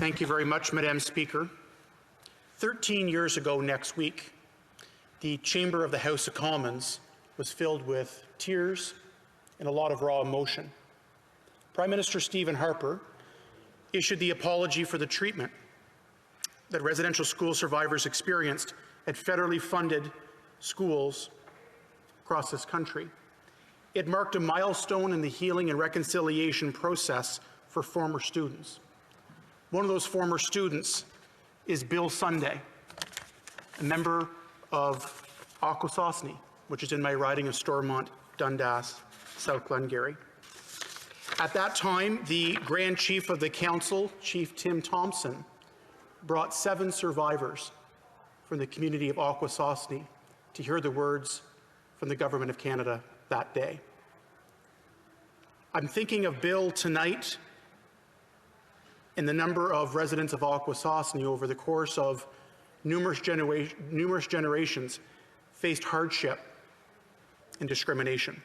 Thank you very much, Madam Speaker. 13 years ago next week, the chamber of the House of Commons was filled with tears and a lot of raw emotion. Prime Minister Stephen Harper issued the apology for the treatment that residential school survivors experienced at federally funded schools across this country. It marked a milestone in the healing and reconciliation process for former students. One of those former students is Bill Sunday, a member of Akwesasne, which is in my riding of Stormont-Dundas-South Glengarry. At that time, the Grand Chief of the Council, Chief Tim Thompson, brought 7 survivors from the community of Akwesasne to hear the words from the Government of Canada that day. I'm thinking of Bill tonight and the number of residents of Akwesasne over the course of numerous generations faced hardship and discrimination.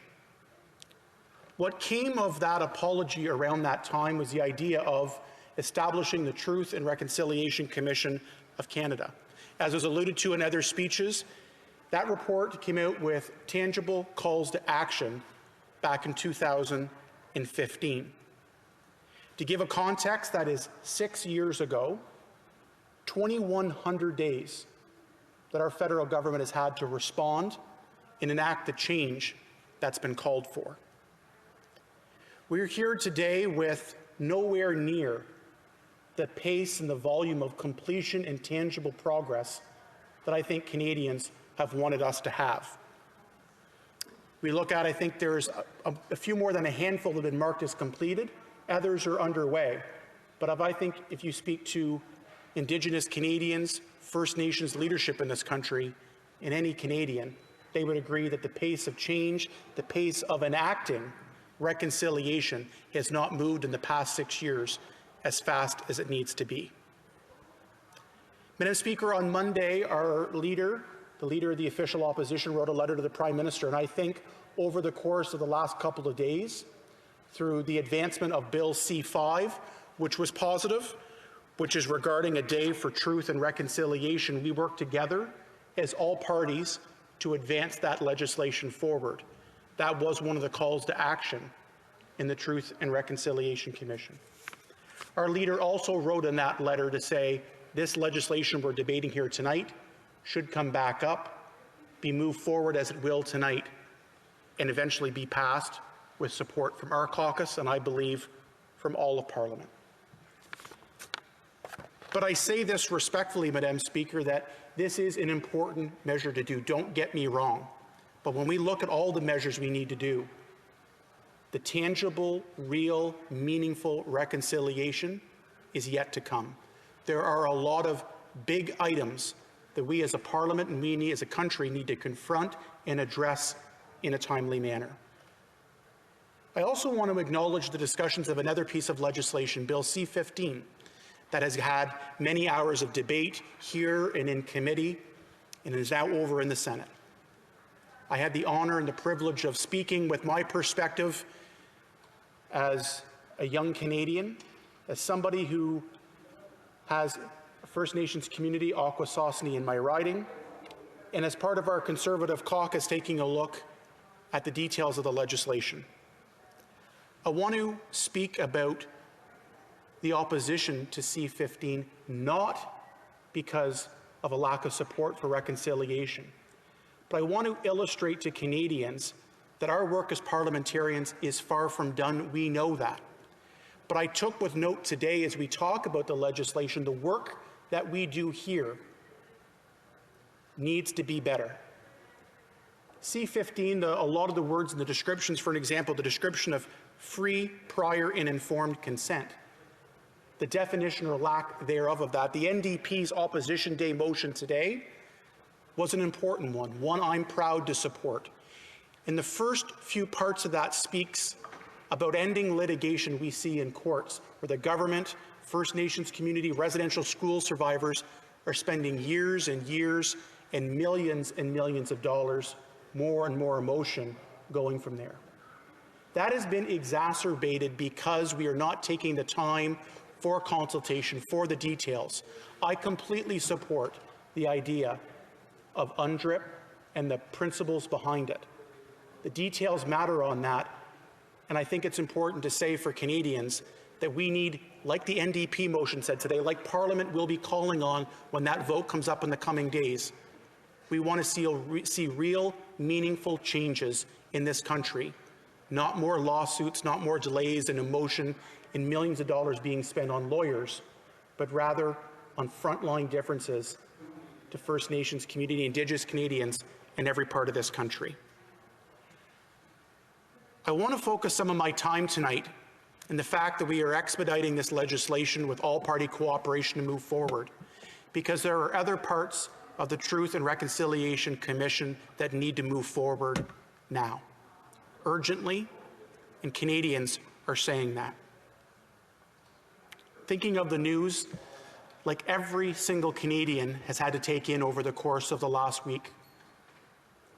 What came of that apology around that time was the idea of establishing the Truth and Reconciliation Commission of Canada. As was alluded to in other speeches, that report came out with tangible calls to action back in 2015. To give a context, that is 6 years ago, 2,100 days that our federal government has had to respond and enact the change that's been called for. We're here today with nowhere near the pace and the volume of completion and tangible progress that I think Canadians have wanted us to have. We look at, I think there's a few more than a handful that have been marked as completed. Others are underway. But I think if you speak to Indigenous Canadians, First Nations leadership in this country, and any Canadian, they would agree that the pace of change, the pace of enacting reconciliation has not moved in the past 6 years as fast as it needs to be. Madam Speaker, on Monday, our leader, the leader of the official opposition, wrote a letter to the Prime Minister, and I think over the course of the last couple of days, through the advancement of Bill C-5, which was positive, which is regarding a day for truth and reconciliation, we worked together as all parties to advance that legislation forward. That was one of the calls to action in the Truth and Reconciliation Commission. Our leader also wrote in that letter to say this legislation we're debating here tonight should come back up, be moved forward as it will tonight, and eventually be passed with support from our caucus and I believe from all of Parliament. But I say this respectfully, Madam Speaker, that this is an important measure to do. Don't get me wrong. But when we look at all the measures we need to do, the tangible, real, meaningful reconciliation is yet to come. There are a lot of big items that we as a Parliament and we as a country need to confront and address in a timely manner. I also want to acknowledge the discussions of another piece of legislation, Bill C-15, that has had many hours of debate here and in committee and is now over in the Senate. I had the honor and the privilege of speaking with my perspective as a young Canadian, as somebody who has a First Nations community, Akwesasne, in my riding, and as part of our Conservative caucus taking a look at the details of the legislation. I want to speak about the opposition to C-15, not because of a lack of support for reconciliation, but I want to illustrate to Canadians that our work as parliamentarians is far from done. We know that. But I took with note today as we talk about the legislation, the work that we do here needs to be better. C-15, a lot of the words in the descriptions, for an example, the description of free, prior, and informed consent. The definition or lack thereof of that. The NDP's Opposition Day motion today was an important one I'm proud to support. And the first few parts of that speaks about ending litigation we see in courts, where the government, First Nations community, residential school survivors are spending years and years and millions of dollars, more and more emotion going from there. That has been exacerbated because we are not taking the time for consultation, for the details. I completely support the idea of UNDRIP and the principles behind it. The details matter on that, and I think it's important to say for Canadians that we need, like the NDP motion said today, like Parliament will be calling on when that vote comes up in the coming days, we want to see real, meaningful changes in this country. Not more lawsuits, not more delays and emotion and millions of dollars being spent on lawyers, but rather on frontline differences to First Nations community, Indigenous Canadians in every part of this country. I want to focus some of my time tonight in the fact that we are expediting this legislation with all-party cooperation to move forward, because there are other parts of the Truth and Reconciliation Commission that need to move forward now, urgently, and Canadians are saying that. Thinking of the news, like every single Canadian has had to take in over the course of the last week,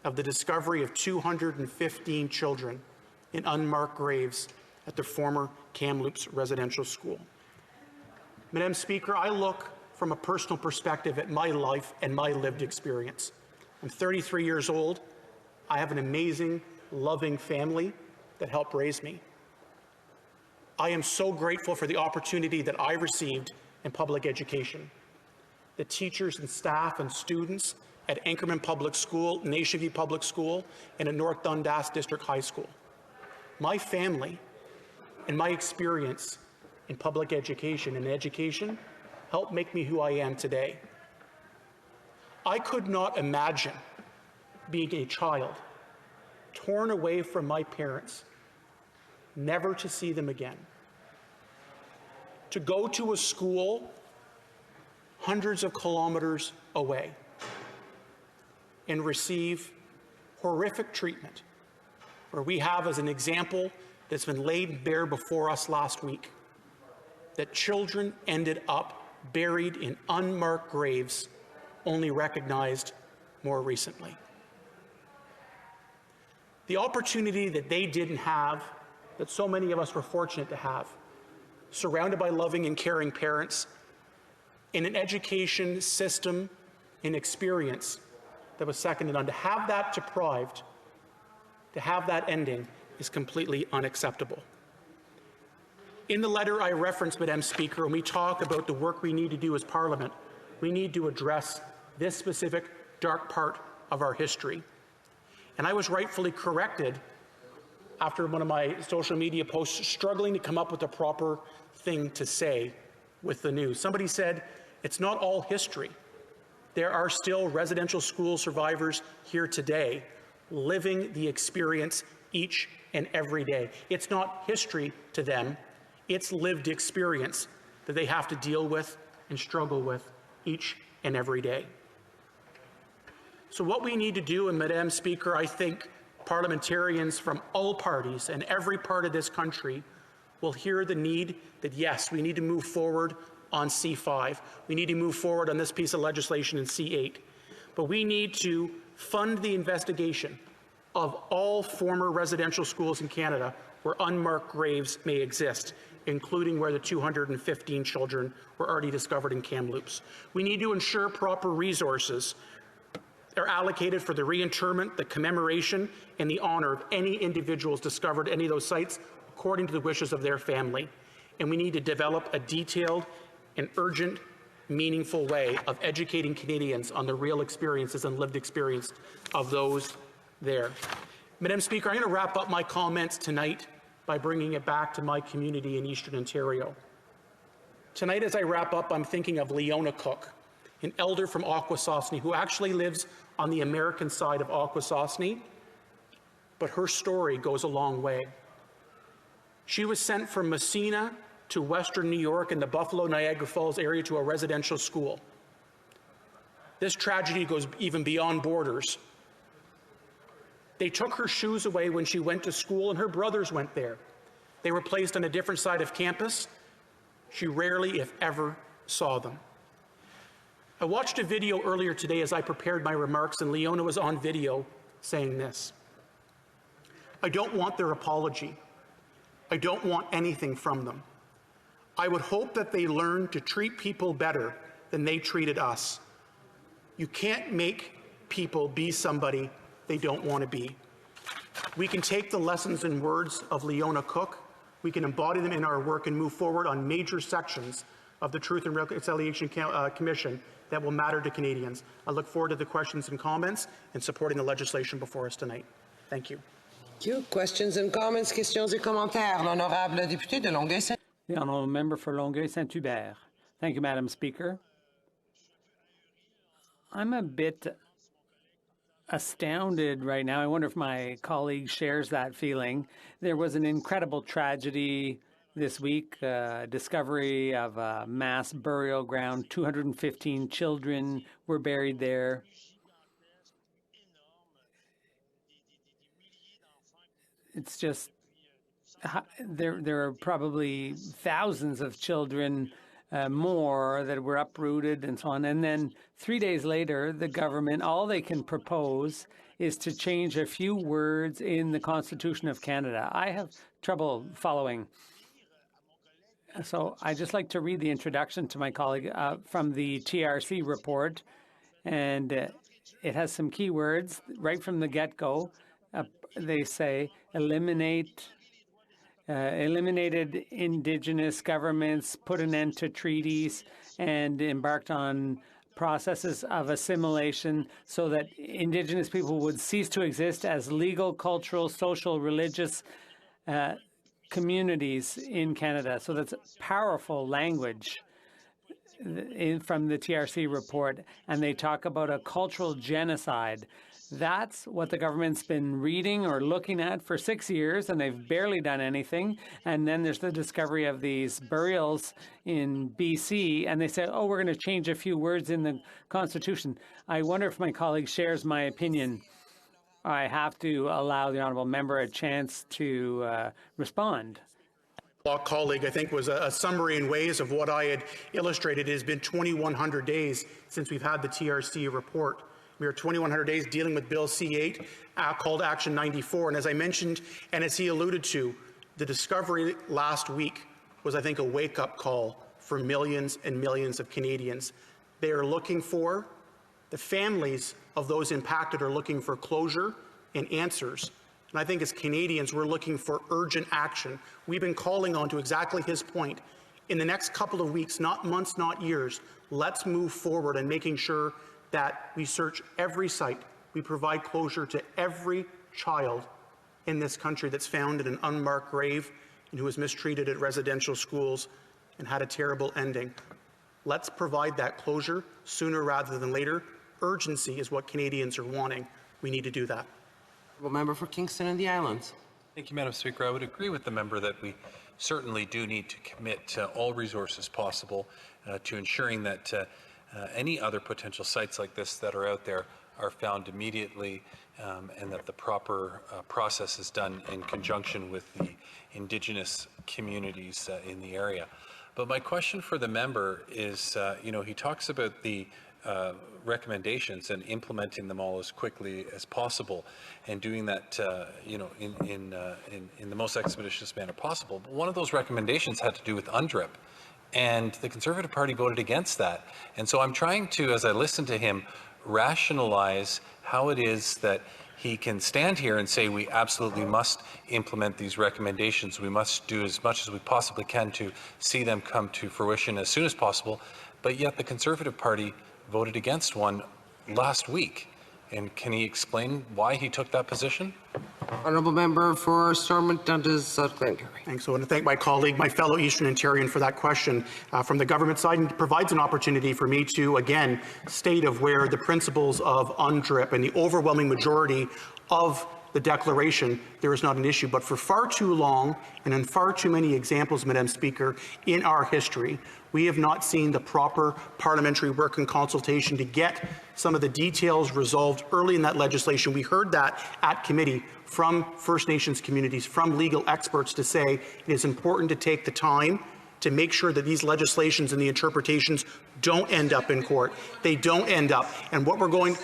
of the discovery of 215 children in unmarked graves at the former Kamloops Residential School. Madam Speaker, I look from a personal perspective at my life and my lived experience. I'm 33 years old. I have an amazing, loving family that helped raise me. I am so grateful for the opportunity that I received in public education. The teachers and staff and students at Anchorman Public School, Nation View Public School, and at North Dundas District High School. My family and my experience in public education and education helped make me who I am today. I could not imagine being a child, torn away from my parents, never to see them again. To go to a school hundreds of kilometers away and receive horrific treatment, where we have as an example that's been laid bare before us last week, that children ended up buried in unmarked graves, only recognized more recently. The opportunity that they didn't have, that so many of us were fortunate to have, surrounded by loving and caring parents, in an education system and experience that was second to none. To have that deprived, to have that ending, is completely unacceptable. In the letter I referenced, Madam Speaker, when we talk about the work we need to do as Parliament, we need to address this specific dark part of our history. And I was rightfully corrected after one of my social media posts, struggling to come up with the proper thing to say with the news. Somebody said, it's not all history. There are still residential school survivors here today living the experience each and every day. It's not history to them, it's lived experience that they have to deal with and struggle with each and every day. So what we need to do, and Madam Speaker, I think parliamentarians from all parties and every part of this country will hear the need that, yes, we need to move forward on C5. We need to move forward on this piece of legislation in C8. But we need to fund the investigation of all former residential schools in Canada where unmarked graves may exist, including where the 215 children were already discovered in Kamloops. We need to ensure proper resources are allocated for the reinterment, the commemoration, and the honor of any individuals discovered at any of those sites according to the wishes of their family. And we need to develop a detailed and urgent, meaningful way of educating Canadians on the real experiences and lived experience of those there. Madam Speaker, I'm going to wrap up my comments tonight by bringing it back to my community in Eastern Ontario. Tonight, as I wrap up, I'm thinking of Leona Cook, an elder from Akwesasne who actually lives on the American side of Akwesasne, but her story goes a long way. She was sent from Messina to Western New York in the Buffalo, Niagara Falls area to a residential school. This tragedy goes even beyond borders. They took her shoes away when she went to school, and her brothers went there. They were placed on a different side of campus. She rarely, if ever, saw them. I watched a video earlier today as I prepared my remarks, and Leona was on video saying this: I don't want their apology. I don't want anything from them. I would hope that they learn to treat people better than they treated us. You can't make people be somebody they don't want to be. We can take the lessons and words of Leona Cook, we can embody them in our work and move forward on major sections of the Truth and Reconciliation Commission that will matter to Canadians. I look forward to the questions and comments and supporting the legislation before us tonight. Thank you. Thank you. Questions and comments, questions et commentaires. L'honorable député de Longueuil-Saint. The honourable member for Longueuil-Saint-Hubert. Thank you, Madam Speaker. I'm a bit astounded right now. I wonder if my colleague shares that feeling. There was an incredible tragedy this week, discovery of a mass burial ground. 215 children were buried there. It's just, there are probably thousands of children more that were uprooted and so on. And then 3 days later, the government, all they can propose is to change a few words in the Constitution of Canada. I have trouble following. So I just like to read the introduction to my colleague from the TRC report. And it has some key words right from the get-go. They say, eliminated Indigenous governments, put an end to treaties, and embarked on processes of assimilation so that Indigenous people would cease to exist as legal, cultural, social, religious communities in Canada. So that's powerful language from the TRC report. And they talk about a cultural genocide. That's what the government's been reading or looking at for 6 years, and they've barely done anything. And then there's the discovery of these burials in BC, and they say, oh, we're going to change a few words in the Constitution. I wonder if my colleague shares my opinion. I have to allow the honourable member a chance to respond. Colleague, I think, was a summary in ways of what I had illustrated. It has been 2,100 days since we've had the TRC report. We are 2,100 days dealing with Bill C-8, called Action 94. And as I mentioned, and as he alluded to, the discovery last week was, I think, a wake-up call for millions and millions of Canadians. They are looking for, the families of those impacted are looking for closure and answers. And I think as Canadians, we're looking for urgent action. We've been calling on, to exactly his point, in the next couple of weeks, not months, not years, let's move forward and making sure that we search every site, we provide closure to every child in this country that's found in an unmarked grave and who was mistreated at residential schools and had a terrible ending. Let's provide that closure sooner rather than later. Urgency is what Canadians are wanting. We need to do that. Member for Kingston and the Islands. Thank you, Madam Speaker. I would agree with the member that we certainly do need to commit all resources possible to ensuring that any other potential sites like this that are out there are found immediately and that the proper process is done in conjunction with the Indigenous communities in the area. But my question for the member is, he talks about the recommendations and implementing them all as quickly as possible and doing that, in the most expeditious manner possible. But one of those recommendations had to do with UNDRIP. And the Conservative Party voted against that. And so I'm trying to, as I listen to him, rationalize how it is that he can stand here and say we absolutely must implement these recommendations. We must do as much as we possibly can to see them come to fruition as soon as possible. But yet the Conservative Party voted against one last week. And can he explain why he took that position? Honourable member for Stormont-Dundas-South. Thanks. I want to thank my colleague, my fellow Eastern Ontarian, for that question. From the government side, and provides an opportunity for me to, again, state of where the principles of UNDRIP and the overwhelming majority of the declaration, there is not an issue. But for far too long, and in far too many examples, Madam Speaker, in our history, we have not seen the proper parliamentary work and consultation to get some of the details resolved early in that legislation. We heard that at committee from First Nations communities, from legal experts, to say it is important to take the time to make sure that these legislations and the interpretations don't end up in court. They don't end up. And what we're going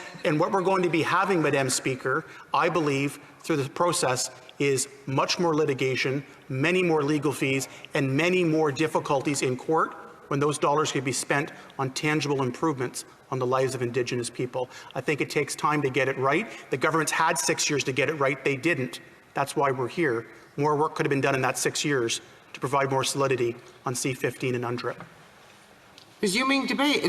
to be having, Madam Speaker, I believe, through the process, is much more litigation, many more legal fees and many more difficulties in court when those dollars could be spent on tangible improvements on the lives of Indigenous people. I think it takes time to get it right. The government's had 6 years to get it right. They didn't. That's why we're here. More work could have been done in that 6 years to provide more solidity on C-15 and UNDRIP. Resuming debate.